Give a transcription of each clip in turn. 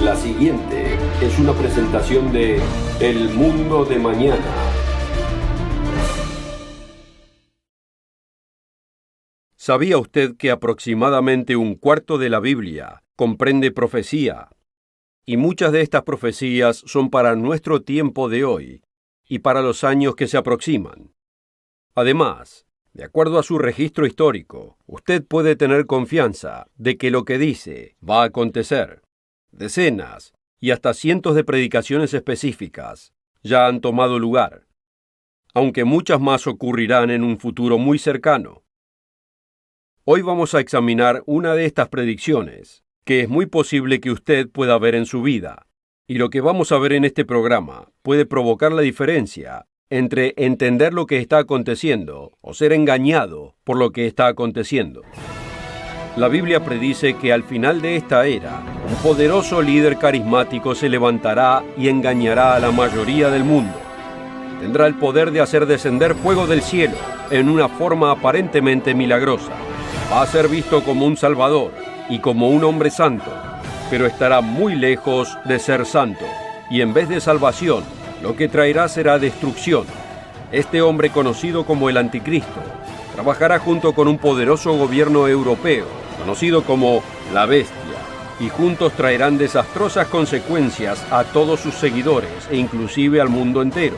La siguiente es una presentación de El Mundo de Mañana. ¿Sabía usted que aproximadamente un cuarto de la Biblia comprende profecía? Y muchas de estas profecías son para nuestro tiempo de hoy y para los años que se aproximan. Además, de acuerdo a su registro histórico, usted puede tener confianza de que lo que dice va a acontecer. Decenas y hasta cientos de predicaciones específicas ya han tomado lugar, aunque muchas más ocurrirán en un futuro muy cercano. Hoy vamos a examinar una de estas predicciones, que es muy posible que usted pueda ver en su vida, y lo que vamos a ver en este programa puede provocar la diferencia entre entender lo que está aconteciendo o ser engañado por lo que está aconteciendo. La Biblia predice que al final de esta era, un poderoso líder carismático se levantará y engañará a la mayoría del mundo. Tendrá el poder de hacer descender fuego del cielo en una forma aparentemente milagrosa. Va a ser visto como un salvador y como un hombre santo, pero estará muy lejos de ser santo, y en vez de salvación, lo que traerá será destrucción. Este hombre, conocido como el Anticristo, trabajará junto con un poderoso gobierno europeo, conocido como la Bestia, y juntos traerán desastrosas consecuencias a todos sus seguidores e inclusive al mundo entero.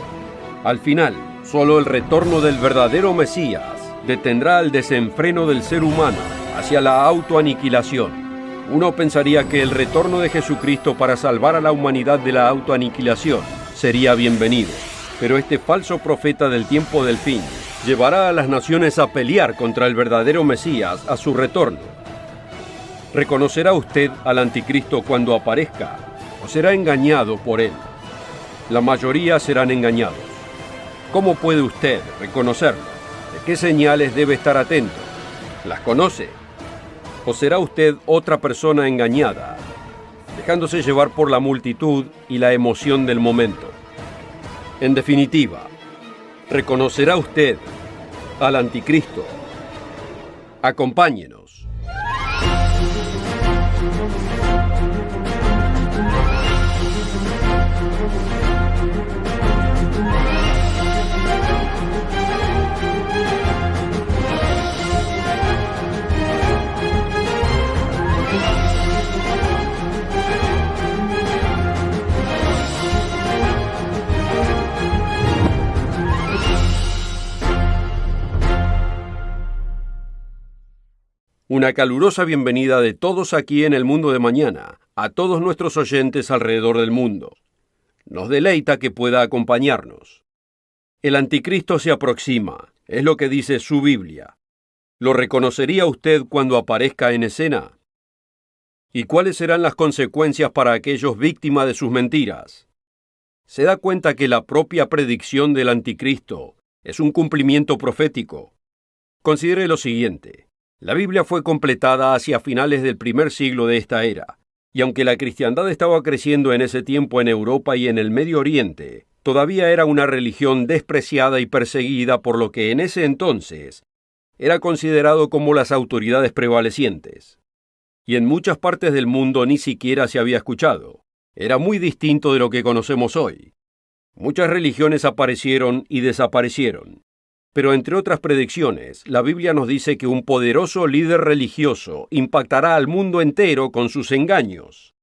Al final, solo el retorno del verdadero Mesías detendrá el desenfreno del ser humano hacia la autoaniquilación. Uno pensaría que el retorno de Jesucristo para salvar a la humanidad de la autoaniquilación sería bienvenido, pero este falso profeta del tiempo del fin llevará a las naciones a pelear contra el verdadero Mesías a su retorno. ¿Reconocerá usted al Anticristo cuando aparezca o será engañado por él? La mayoría serán engañados. ¿Cómo puede usted reconocerlo? ¿De qué señales debe estar atento? ¿Las conoce? ¿O será usted otra persona engañada, dejándose llevar por la multitud y la emoción del momento? En definitiva, ¿reconocerá usted al Anticristo? Acompáñenos. Una calurosa bienvenida de todos aquí en El Mundo de Mañana, a todos nuestros oyentes alrededor del mundo. Nos deleita que pueda acompañarnos. El Anticristo se aproxima, es lo que dice su Biblia. ¿Lo reconocería usted cuando aparezca en escena? ¿Y cuáles serán las consecuencias para aquellos víctimas de sus mentiras? ¿Se da cuenta que la propia predicción del Anticristo es un cumplimiento profético? Considere lo siguiente. La Biblia fue completada hacia finales del primer siglo de esta era, y aunque la cristiandad estaba creciendo en ese tiempo en Europa y en el Medio Oriente, todavía era una religión despreciada y perseguida por lo que en ese entonces era considerado como las autoridades prevalecientes. Y en muchas partes del mundo ni siquiera se había escuchado. Era muy distinto de lo que conocemos hoy. Muchas religiones aparecieron y desaparecieron. Pero entre otras predicciones, la Biblia nos dice que un poderoso líder religioso impactará al mundo entero con sus engaños.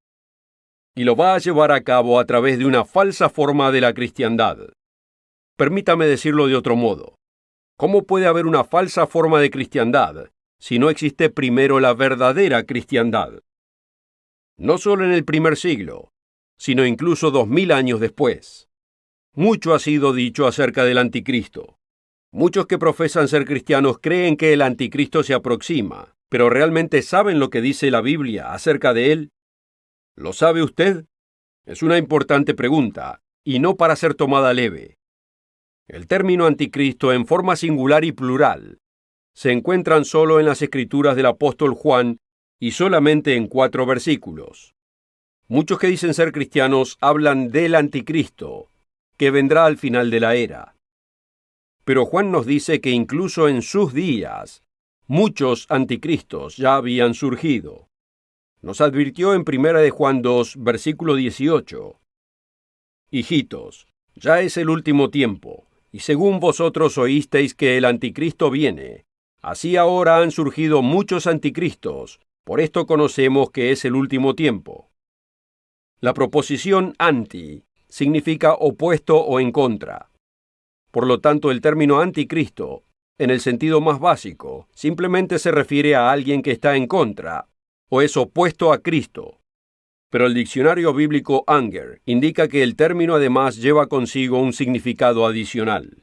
Y lo va a llevar a cabo a través de una falsa forma de la cristiandad. Permítame decirlo de otro modo. ¿Cómo puede haber una falsa forma de cristiandad si no existe primero la verdadera cristiandad? No solo en el primer siglo, sino incluso 2000 años después. Mucho ha sido dicho acerca del Anticristo. Muchos que profesan ser cristianos creen que el Anticristo se aproxima, pero ¿realmente saben lo que dice la Biblia acerca de él? ¿Lo sabe usted? Es una importante pregunta, y no para ser tomada leve. El término Anticristo en forma singular y plural se encuentran solo en las Escrituras del apóstol Juan y solamente en 4 versículos. Muchos que dicen ser cristianos hablan del Anticristo, que vendrá al final de la era. Pero Juan nos dice que incluso en sus días, muchos anticristos ya habían surgido. Nos advirtió en 1 de Juan 2, versículo 18. Hijitos, ya es el último tiempo, y según vosotros oísteis que el anticristo viene, así ahora han surgido muchos anticristos, por esto conocemos que es el último tiempo. La proposición anti significa opuesto o en contra. Por lo tanto, el término anticristo, en el sentido más básico, simplemente se refiere a alguien que está en contra, o es opuesto a Cristo. Pero el diccionario bíblico Anger indica que el término además lleva consigo un significado adicional.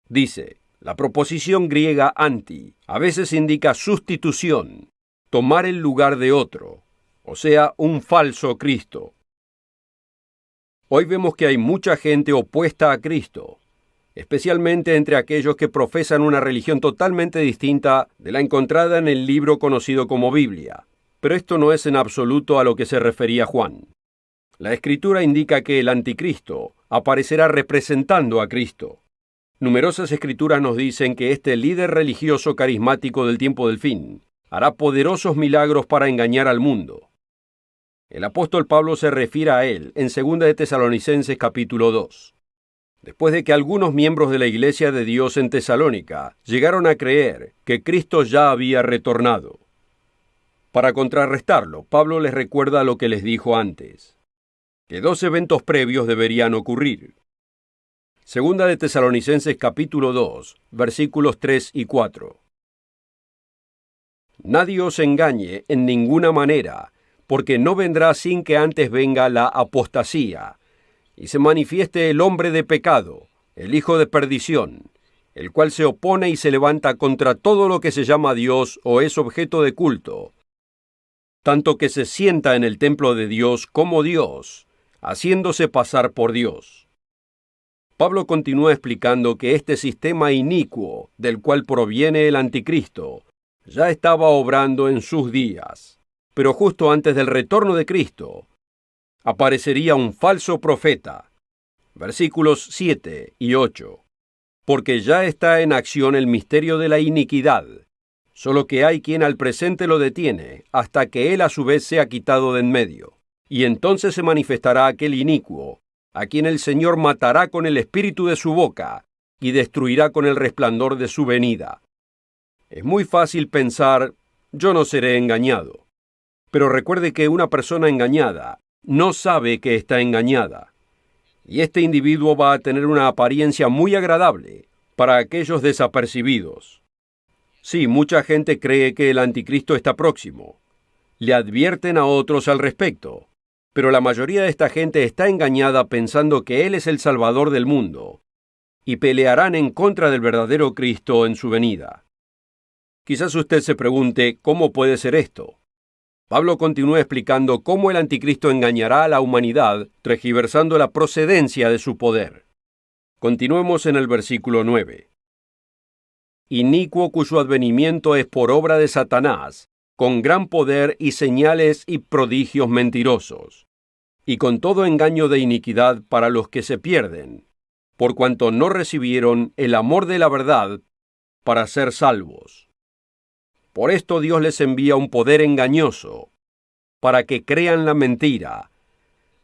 Dice, la proposición griega anti a veces indica sustitución, tomar el lugar de otro, o sea, un falso Cristo. Hoy vemos que hay mucha gente opuesta a Cristo, especialmente entre aquellos que profesan una religión totalmente distinta de la encontrada en el libro conocido como Biblia. Pero esto no es en absoluto a lo que se refería Juan. La Escritura indica que el anticristo aparecerá representando a Cristo. Numerosas escrituras nos dicen que este líder religioso carismático del tiempo del fin hará poderosos milagros para engañar al mundo. El apóstol Pablo se refiere a él en 2 de Tesalonicenses capítulo 2. Después de que algunos miembros de la Iglesia de Dios en Tesalónica llegaron a creer que Cristo ya había retornado. Para contrarrestarlo, Pablo les recuerda lo que les dijo antes, que 2 eventos previos deberían ocurrir. 2 de Tesalonicenses capítulo 2, versículos 3 y 4. Nadie os engañe en ninguna manera, porque no vendrá sin que antes venga la apostasía, y se manifieste el hombre de pecado, el hijo de perdición, el cual se opone y se levanta contra todo lo que se llama Dios o es objeto de culto, tanto que se sienta en el templo de Dios como Dios, haciéndose pasar por Dios. Pablo continúa explicando que este sistema inicuo, del cual proviene el anticristo, ya estaba obrando en sus días, pero justo antes del retorno de Cristo, aparecería un falso profeta. Versículos 7 y 8. Porque ya está en acción el misterio de la iniquidad, solo que hay quien al presente lo detiene, hasta que él a su vez sea quitado de en medio. Y entonces se manifestará aquel inicuo, a quien el Señor matará con el espíritu de su boca, y destruirá con el resplandor de su venida. Es muy fácil pensar, yo no seré engañado. Pero recuerde que una persona engañada no sabe que está engañada. Y este individuo va a tener una apariencia muy agradable para aquellos desapercibidos. Sí, mucha gente cree que el anticristo está próximo. Le advierten a otros al respecto. Pero la mayoría de esta gente está engañada pensando que Él es el Salvador del mundo, y pelearán en contra del verdadero Cristo en su venida. Quizás usted se pregunte, ¿cómo puede ser esto? Pablo continúa explicando cómo el anticristo engañará a la humanidad, tergiversando la procedencia de su poder. Continuemos en el versículo 9. Inicuo cuyo advenimiento es por obra de Satanás, con gran poder y señales y prodigios mentirosos, y con todo engaño de iniquidad para los que se pierden, por cuanto no recibieron el amor de la verdad para ser salvos. Por esto Dios les envía un poder engañoso, para que crean la mentira,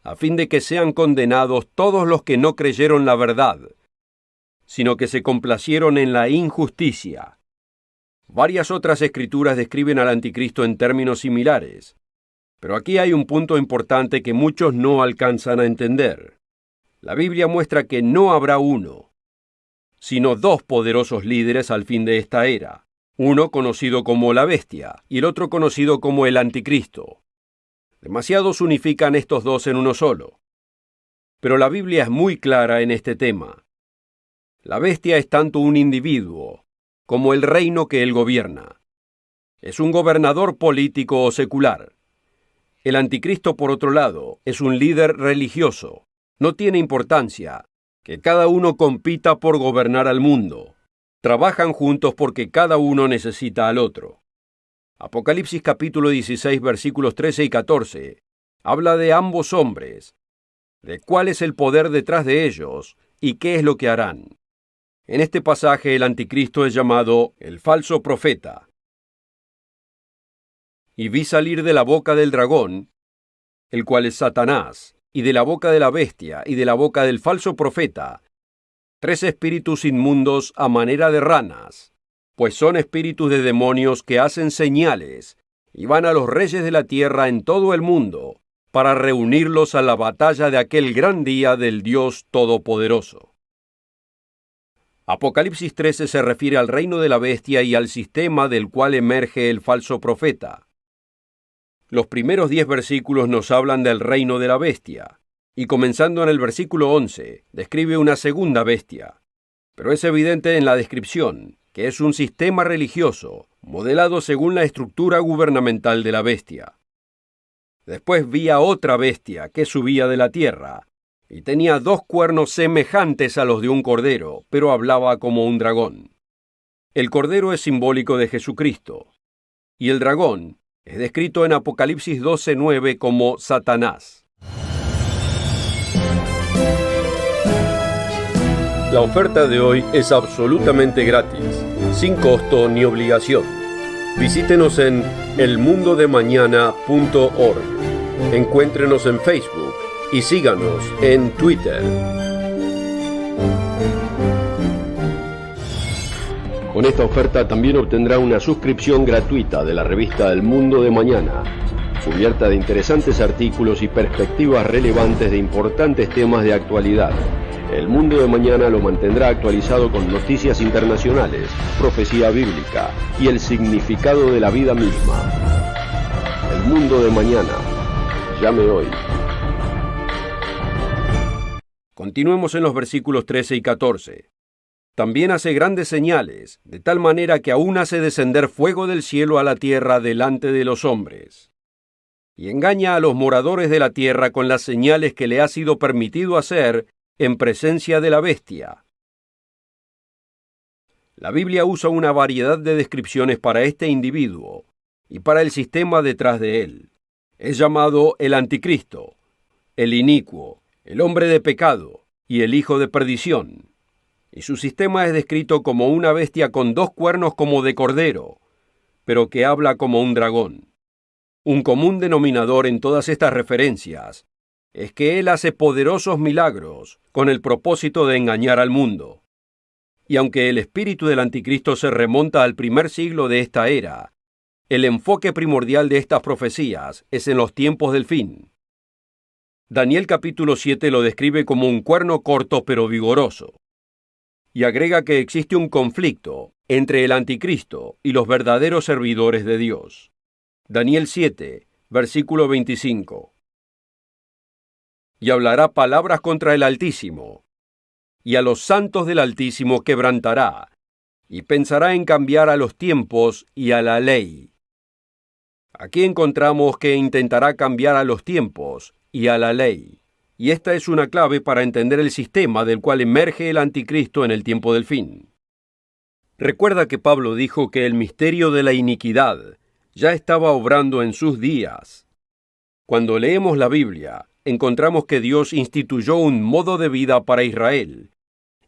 a fin de que sean condenados todos los que no creyeron la verdad, sino que se complacieron en la injusticia. Varias otras escrituras describen al anticristo en términos similares, pero aquí hay un punto importante que muchos no alcanzan a entender. La Biblia muestra que no habrá uno, sino dos poderosos líderes al fin de esta era, uno conocido como la bestia y el otro conocido como el anticristo. Demasiados unifican estos dos en uno solo. Pero la Biblia es muy clara en este tema. La bestia es tanto un individuo como el reino que él gobierna. Es un gobernador político o secular. El anticristo, por otro lado, es un líder religioso. No tiene importancia que cada uno compita por gobernar al mundo. Trabajan juntos porque cada uno necesita al otro. Apocalipsis capítulo 16, versículos 13 y 14, habla de ambos hombres, de cuál es el poder detrás de ellos y qué es lo que harán. En este pasaje el anticristo es llamado el falso profeta. Y vi salir de la boca del dragón, el cual es Satanás, y de la boca de la bestia, y de la boca del falso profeta, 3 espíritus inmundos a manera de ranas, pues son espíritus de demonios que hacen señales, y van a los reyes de la tierra en todo el mundo, para reunirlos a la batalla de aquel gran día del Dios Todopoderoso. Apocalipsis 13 se refiere al reino de la bestia y al sistema del cual emerge el falso profeta. Los primeros 10 versículos nos hablan del reino de la bestia, y comenzando en el versículo 11, describe una segunda bestia. Pero es evidente en la descripción que es un sistema religioso, modelado según la estructura gubernamental de la bestia. Después vi a otra bestia que subía de la tierra, y tenía 2 cuernos semejantes a los de un cordero, pero hablaba como un dragón. El cordero es simbólico de Jesucristo, y el dragón es descrito en Apocalipsis 12:9 como Satanás. La oferta de hoy es absolutamente gratis, sin costo ni obligación. Visítenos en elmundodemañana.org. Encuéntrenos en Facebook y síganos en Twitter. Con esta oferta también obtendrá una suscripción gratuita de la revista El Mundo de Mañana, cubierta de interesantes artículos y perspectivas relevantes de importantes temas de actualidad. El Mundo de Mañana lo mantendrá actualizado con noticias internacionales, profecía bíblica y el significado de la vida misma. El Mundo de Mañana. Llame hoy. Continuemos en los versículos 13 y 14. También hace grandes señales, de tal manera que aún hace descender fuego del cielo a la tierra delante de los hombres. Y engaña a los moradores de la tierra con las señales que le ha sido permitido hacer en presencia de la bestia. La Biblia usa una variedad de descripciones para este individuo y para el sistema detrás de él. Es llamado el anticristo, el inicuo, el hombre de pecado y el hijo de perdición. Y su sistema es descrito como una bestia con 2 cuernos como de cordero, pero que habla como un dragón. Un común denominador en todas estas referencias es que él hace poderosos milagros con el propósito de engañar al mundo. Y aunque el espíritu del anticristo se remonta al primer siglo de esta era, el enfoque primordial de estas profecías es en los tiempos del fin. Daniel capítulo 7 lo describe como un cuerno corto pero vigoroso. Y agrega que existe un conflicto entre el anticristo y los verdaderos servidores de Dios. Daniel 7, versículo 25. Y hablará palabras contra el Altísimo, y a los santos del Altísimo quebrantará, y pensará en cambiar a los tiempos y a la ley. Aquí encontramos que intentará cambiar a los tiempos y a la ley. Y esta es una clave para entender el sistema del cual emerge el anticristo en el tiempo del fin. Recuerda que Pablo dijo que el misterio de la iniquidad ya estaba obrando en sus días. Cuando leemos la Biblia, encontramos que Dios instituyó un modo de vida para Israel.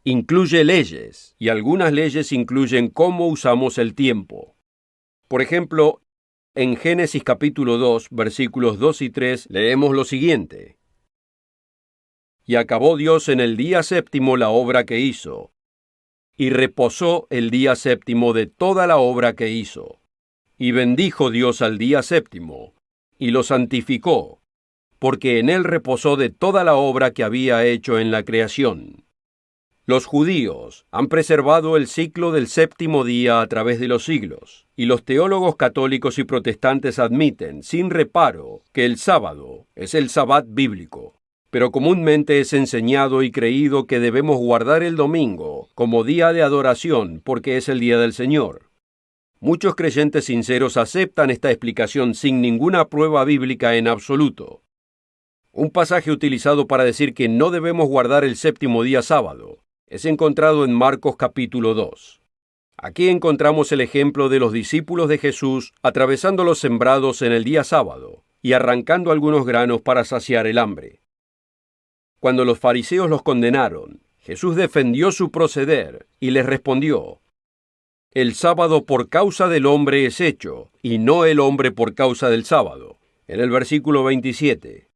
Incluye leyes, y algunas leyes incluyen cómo usamos el tiempo. Por ejemplo, en Génesis capítulo 2, versículos 2 y 3, leemos lo siguiente. Y acabó Dios en el día séptimo la obra que hizo, y reposó el día séptimo de toda la obra que hizo. Y bendijo Dios al día séptimo, y lo santificó, porque en él reposó de toda la obra que había hecho en la creación. Los judíos han preservado el ciclo del séptimo día a través de los siglos, y los teólogos católicos y protestantes admiten, sin reparo, que el sábado es el sabbat bíblico. Pero comúnmente es enseñado y creído que debemos guardar el domingo como día de adoración porque es el día del Señor. Muchos creyentes sinceros aceptan esta explicación sin ninguna prueba bíblica en absoluto. Un pasaje utilizado para decir que no debemos guardar el séptimo día sábado es encontrado en Marcos capítulo 2. Aquí encontramos el ejemplo de los discípulos de Jesús atravesando los sembrados en el día sábado y arrancando algunos granos para saciar el hambre. Cuando los fariseos los condenaron, Jesús defendió su proceder y les respondió: el sábado por causa del hombre es hecho, y no el hombre por causa del sábado, en el versículo 27.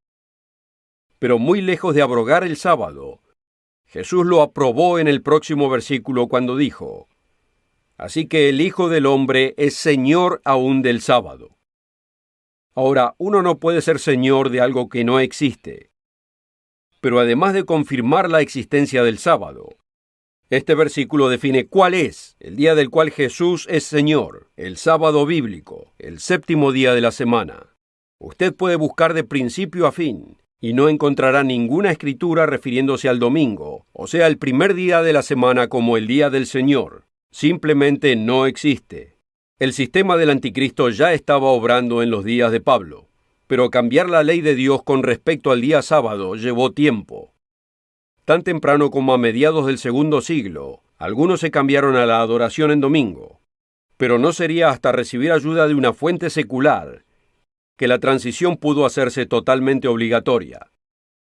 Pero muy lejos de abrogar el sábado, Jesús lo aprobó en el próximo versículo cuando dijo: así que el Hijo del Hombre es Señor aún del sábado. Ahora, uno no puede ser Señor de algo que no existe. Pero además de confirmar la existencia del sábado, este versículo define cuál es el día del cual Jesús es Señor, el sábado bíblico, el séptimo día de la semana. Usted puede buscar de principio a fin y no encontrará ninguna escritura refiriéndose al domingo, o sea, el primer día de la semana como el día del Señor. Simplemente no existe. El sistema del anticristo ya estaba obrando en los días de Pablo, pero cambiar la ley de Dios con respecto al día sábado llevó tiempo. Tan temprano como a mediados del segundo siglo, algunos se cambiaron a la adoración en domingo, pero no sería hasta recibir ayuda de una fuente secular que la transición pudo hacerse totalmente obligatoria.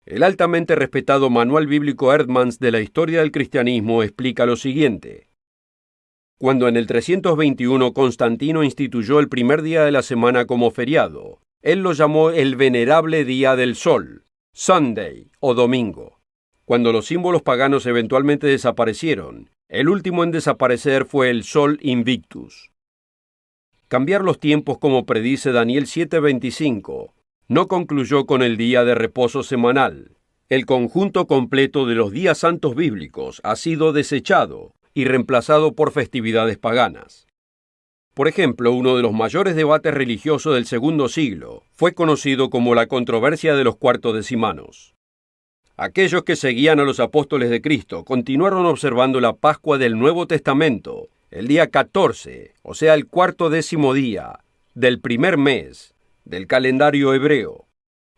El altamente respetado Manual Bíblico Eerdmans de la historia del cristianismo explica lo siguiente: cuando en el 321 Constantino instituyó el primer día de la semana como feriado, él lo llamó el venerable día del sol, Sunday o domingo. Cuando los símbolos paganos eventualmente desaparecieron, el último en desaparecer fue el sol Invictus. Cambiar los tiempos como predice Daniel 7:25 no concluyó con el día de reposo semanal. El conjunto completo de los días santos bíblicos ha sido desechado y reemplazado por festividades paganas. Por ejemplo, uno de los mayores debates religiosos del segundo siglo fue conocido como la controversia de los cuartos decimanos. Aquellos que seguían a los apóstoles de Cristo continuaron observando la Pascua del Nuevo Testamento el día 14, o sea, el 40º día del primer mes del calendario hebreo.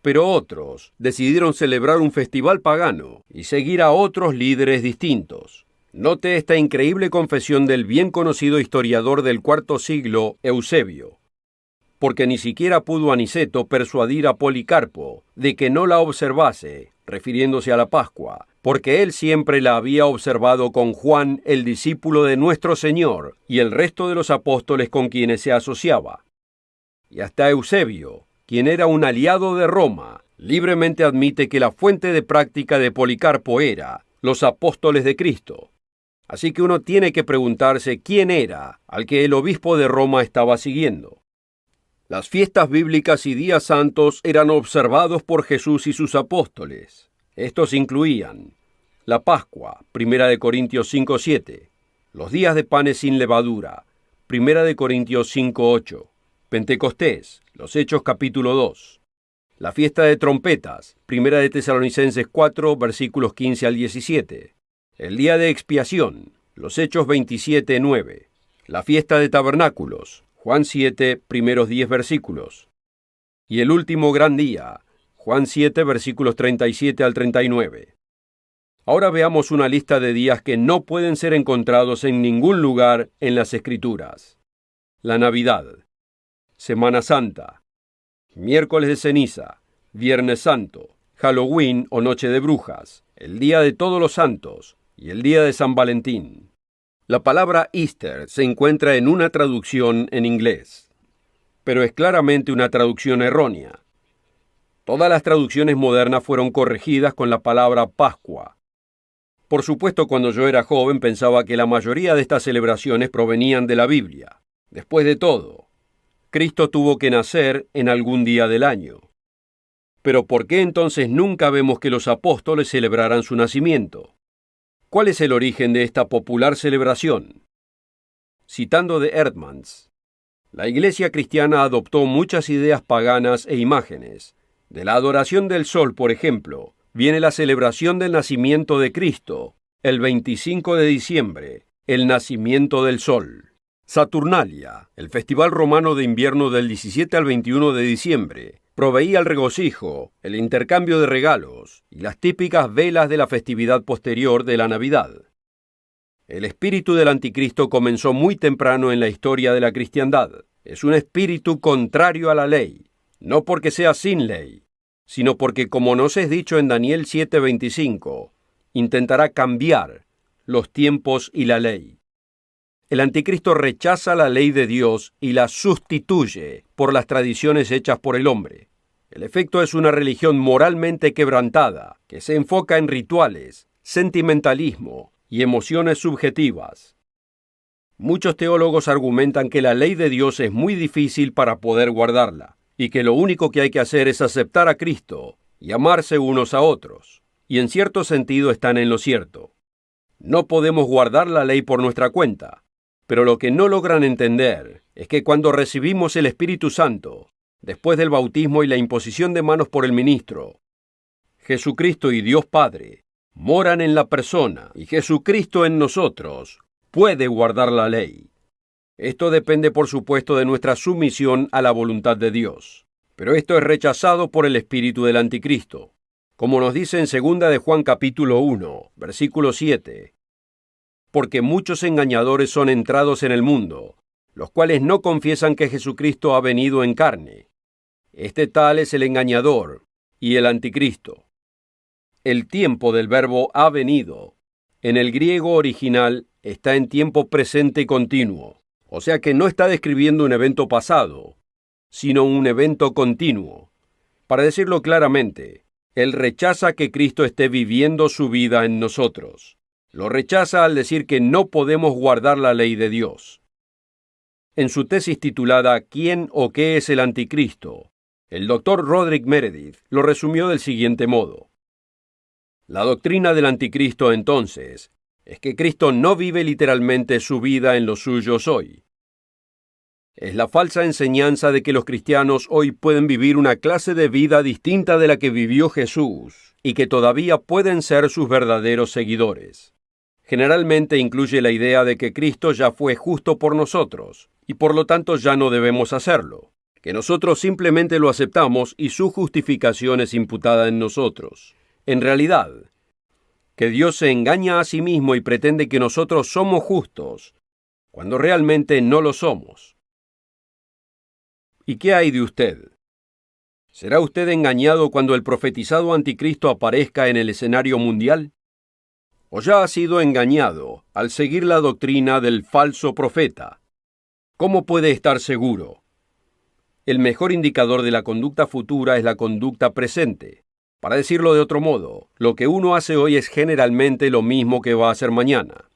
Pero otros decidieron celebrar un festival pagano y seguir a otros líderes distintos. Note esta increíble confesión del bien conocido historiador del cuarto siglo, Eusebio. Porque ni siquiera pudo Aniceto persuadir a Policarpo de que no la observase, refiriéndose a la Pascua, porque él siempre la había observado con Juan, el discípulo de nuestro Señor, y el resto de los apóstoles con quienes se asociaba. Y hasta Eusebio, quien era un aliado de Roma, libremente admite que la fuente de práctica de Policarpo era los apóstoles de Cristo. Así que uno tiene que preguntarse quién era al que el obispo de Roma estaba siguiendo. Las fiestas bíblicas y días santos eran observados por Jesús y sus apóstoles. Estos incluían la Pascua, 1 Corintios 5:7, los días de panes sin levadura, 1 Corintios 5:8, Pentecostés, los Hechos capítulo 2, la fiesta de trompetas, 1 Tesalonicenses 4, versículos 15 al 17, el día de expiación, los Hechos 27:9, la fiesta de tabernáculos, Juan 7, primeros 10 versículos, y el último gran día, Juan 7, versículos 37 al 39. Ahora veamos una lista de días que no pueden ser encontrados en ningún lugar en las Escrituras. La Navidad, Semana Santa, Miércoles de Ceniza, Viernes Santo, Halloween o Noche de Brujas, el Día de Todos los Santos y el Día de San Valentín. La palabra Easter se encuentra en una traducción en inglés, pero es claramente una traducción errónea. Todas las traducciones modernas fueron corregidas con la palabra Pascua. Por supuesto, cuando yo era joven pensaba que la mayoría de estas celebraciones provenían de la Biblia. Después de todo, Cristo tuvo que nacer en algún día del año. Pero ¿por qué entonces nunca vemos que los apóstoles celebraran su nacimiento? ¿Cuál es el origen de esta popular celebración? Citando de Eerdmans, la Iglesia cristiana adoptó muchas ideas paganas e imágenes. De la adoración del sol, por ejemplo, viene la celebración del nacimiento de Cristo, el 25 de diciembre, el nacimiento del sol. Saturnalia, el festival romano de invierno del 17 al 21 de diciembre, proveía el regocijo, el intercambio de regalos y las típicas velas de la festividad posterior de la Navidad. El espíritu del anticristo comenzó muy temprano en la historia de la cristiandad. Es un espíritu contrario a la ley, no porque sea sin ley, sino porque, como nos es dicho en Daniel 7:25, intentará cambiar los tiempos y la ley. El anticristo rechaza la ley de Dios y la sustituye por las tradiciones hechas por el hombre. El efecto es una religión moralmente quebrantada, que se enfoca en rituales, sentimentalismo y emociones subjetivas. Muchos teólogos argumentan que la ley de Dios es muy difícil para poder guardarla, y que lo único que hay que hacer es aceptar a Cristo y amarse unos a otros. Y en cierto sentido están en lo cierto. No podemos guardar la ley por nuestra cuenta, pero lo que no logran entender es que cuando recibimos el Espíritu Santo, después del bautismo y la imposición de manos por el ministro, Jesucristo y Dios Padre moran en la persona y Jesucristo en nosotros puede guardar la ley. Esto depende, por supuesto, de nuestra sumisión a la voluntad de Dios. Pero esto es rechazado por el espíritu del anticristo. Como nos dice en 2 de Juan capítulo 1, versículo 7, porque muchos engañadores son entrados en el mundo, los cuales no confiesan que Jesucristo ha venido en carne. Este tal es el engañador y el anticristo. El tiempo del verbo ha venido, en el griego original, está en tiempo presente continuo. O sea que no está describiendo un evento pasado, sino un evento continuo. Para decirlo claramente, él rechaza que Cristo esté viviendo su vida en nosotros. Lo rechaza al decir que no podemos guardar la ley de Dios. En su tesis titulada ¿Quién o qué es el anticristo?, el Dr. Roderick Meredith lo resumió del siguiente modo. La doctrina del anticristo, entonces, es que Cristo no vive literalmente su vida en los suyos hoy. Es la falsa enseñanza de que los cristianos hoy pueden vivir una clase de vida distinta de la que vivió Jesús y que todavía pueden ser sus verdaderos seguidores. Generalmente incluye la idea de que Cristo ya fue justo por nosotros y por lo tanto ya no debemos hacerlo, que nosotros simplemente lo aceptamos y su justificación es imputada en nosotros. En realidad, que Dios se engaña a sí mismo y pretende que nosotros somos justos, cuando realmente no lo somos. ¿Y qué hay de usted? ¿Será usted engañado cuando el profetizado anticristo aparezca en el escenario mundial? ¿O ya ha sido engañado al seguir la doctrina del falso profeta? ¿Cómo puede estar seguro? El mejor indicador de la conducta futura es la conducta presente. Para decirlo de otro modo, lo que uno hace hoy es generalmente lo mismo que va a hacer mañana.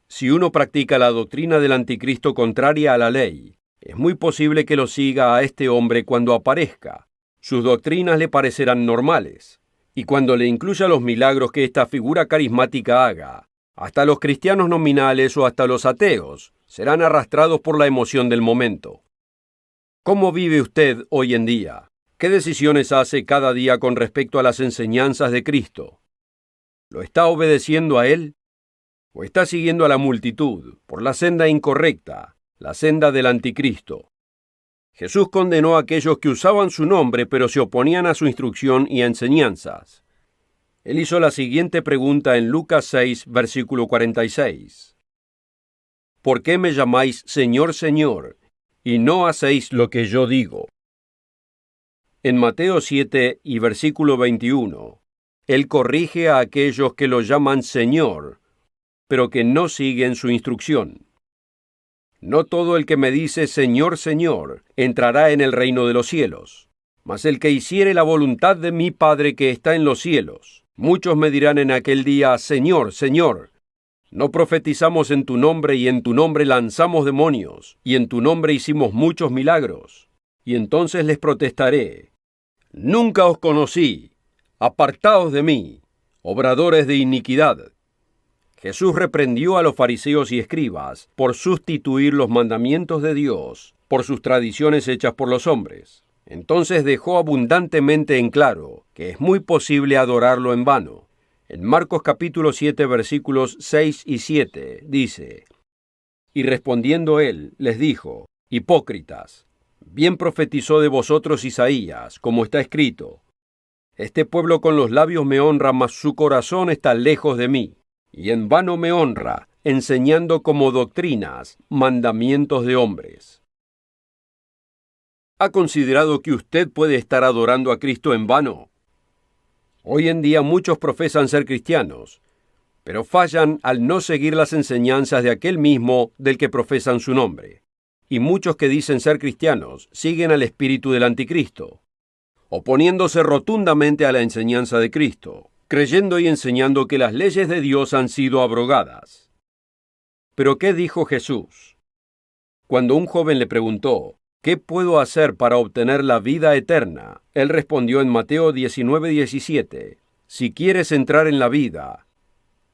Si uno practica la doctrina del anticristo contraria a la ley, es muy posible que lo siga a este hombre cuando aparezca. Sus doctrinas le parecerán normales, y cuando le incluya los milagros que esta figura carismática haga, hasta los cristianos nominales o hasta los ateos serán arrastrados por la emoción del momento. ¿Cómo vive usted hoy en día? ¿Qué decisiones hace cada día con respecto a las enseñanzas de Cristo? ¿Lo está obedeciendo a Él? ¿O está siguiendo a la multitud por la senda incorrecta, la senda del anticristo? Jesús condenó a aquellos que usaban su nombre pero se oponían a su instrucción y enseñanzas. Él hizo la siguiente pregunta en Lucas 6, versículo 46. ¿Por qué me llamáis Señor, Señor, y no hacéis lo que yo digo? En Mateo 7 y versículo 21, Él corrige a aquellos que lo llaman Señor, pero que no siguen su instrucción. No todo el que me dice Señor, Señor, entrará en el reino de los cielos, mas el que hiciere la voluntad de mi Padre que está en los cielos. Muchos me dirán en aquel día, Señor, Señor, ¿no profetizamos en tu nombre y en tu nombre lanzamos demonios y en tu nombre hicimos muchos milagros? Y entonces les protestaré, nunca os conocí, apartaos de mí, obradores de iniquidad. Jesús reprendió a los fariseos y escribas por sustituir los mandamientos de Dios por sus tradiciones hechas por los hombres. Entonces dejó abundantemente en claro que es muy posible adorarlo en vano. En Marcos capítulo 7 versículos 6 y 7 dice, y respondiendo él, les dijo, hipócritas, bien profetizó de vosotros Isaías, como está escrito, este pueblo con los labios me honra, mas su corazón está lejos de mí, y en vano me honra, enseñando como doctrinas mandamientos de hombres. ¿Ha considerado que usted puede estar adorando a Cristo en vano? Hoy en día muchos profesan ser cristianos, pero fallan al no seguir las enseñanzas de aquel mismo del que profesan su nombre. Y muchos que dicen ser cristianos siguen al espíritu del anticristo, oponiéndose rotundamente a la enseñanza de Cristo, creyendo y enseñando que las leyes de Dios han sido abrogadas. Pero ¿qué dijo Jesús? Cuando un joven le preguntó, ¿qué puedo hacer para obtener la vida eterna? Él respondió en Mateo 19:17, si quieres entrar en la vida,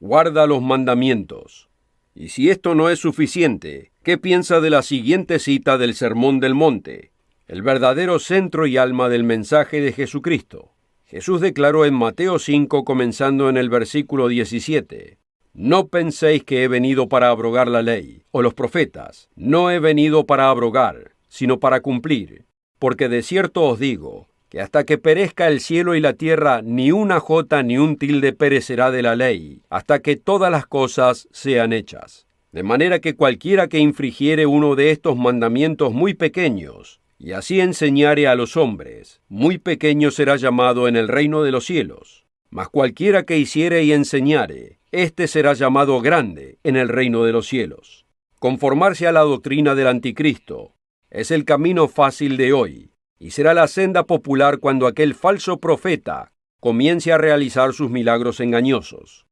guarda los mandamientos. Y si esto no es suficiente, ¿qué piensa de la siguiente cita del Sermón del Monte? El verdadero centro y alma del mensaje de Jesucristo. Jesús declaró en Mateo 5, comenzando en el versículo 17, no penséis que he venido para abrogar la ley, o los profetas. No he venido para abrogar, sino para cumplir. Porque de cierto os digo, que hasta que perezca el cielo y la tierra, ni una jota ni un tilde perecerá de la ley, hasta que todas las cosas sean hechas. De manera que cualquiera que infringiere uno de estos mandamientos muy pequeños, y así enseñare a los hombres, muy pequeño será llamado en el reino de los cielos. Mas cualquiera que hiciere y enseñare, éste será llamado grande en el reino de los cielos. Conformarse a la doctrina del anticristo es el camino fácil de hoy, y será la senda popular cuando aquel falso profeta comience a realizar sus milagros engañosos.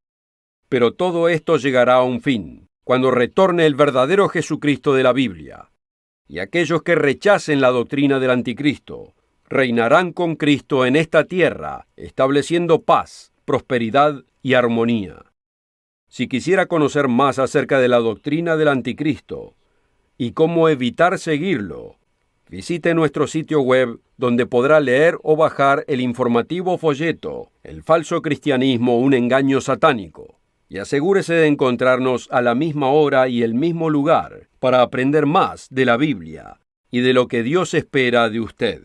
Pero todo esto llegará a un fin, cuando retorne el verdadero Jesucristo de la Biblia. Y aquellos que rechacen la doctrina del anticristo reinarán con Cristo en esta tierra, estableciendo paz, prosperidad y armonía. Si quisiera conocer más acerca de la doctrina del anticristo y cómo evitar seguirlo, visite nuestro sitio web donde podrá leer o bajar el informativo folleto El falso cristianismo, un engaño satánico. Y asegúrese de encontrarnos a la misma hora y el mismo lugar para aprender más de la Biblia y de lo que Dios espera de usted.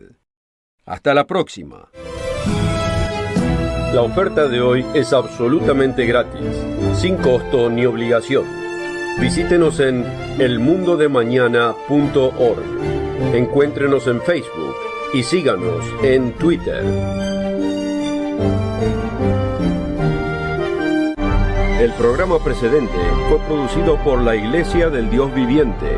Hasta la próxima. La oferta de hoy es absolutamente gratis, sin costo ni obligación. Visítenos en elmundodemañana.org. Encuéntrenos en Facebook y síganos en Twitter. El programa precedente fue producido por la Iglesia del Dios Viviente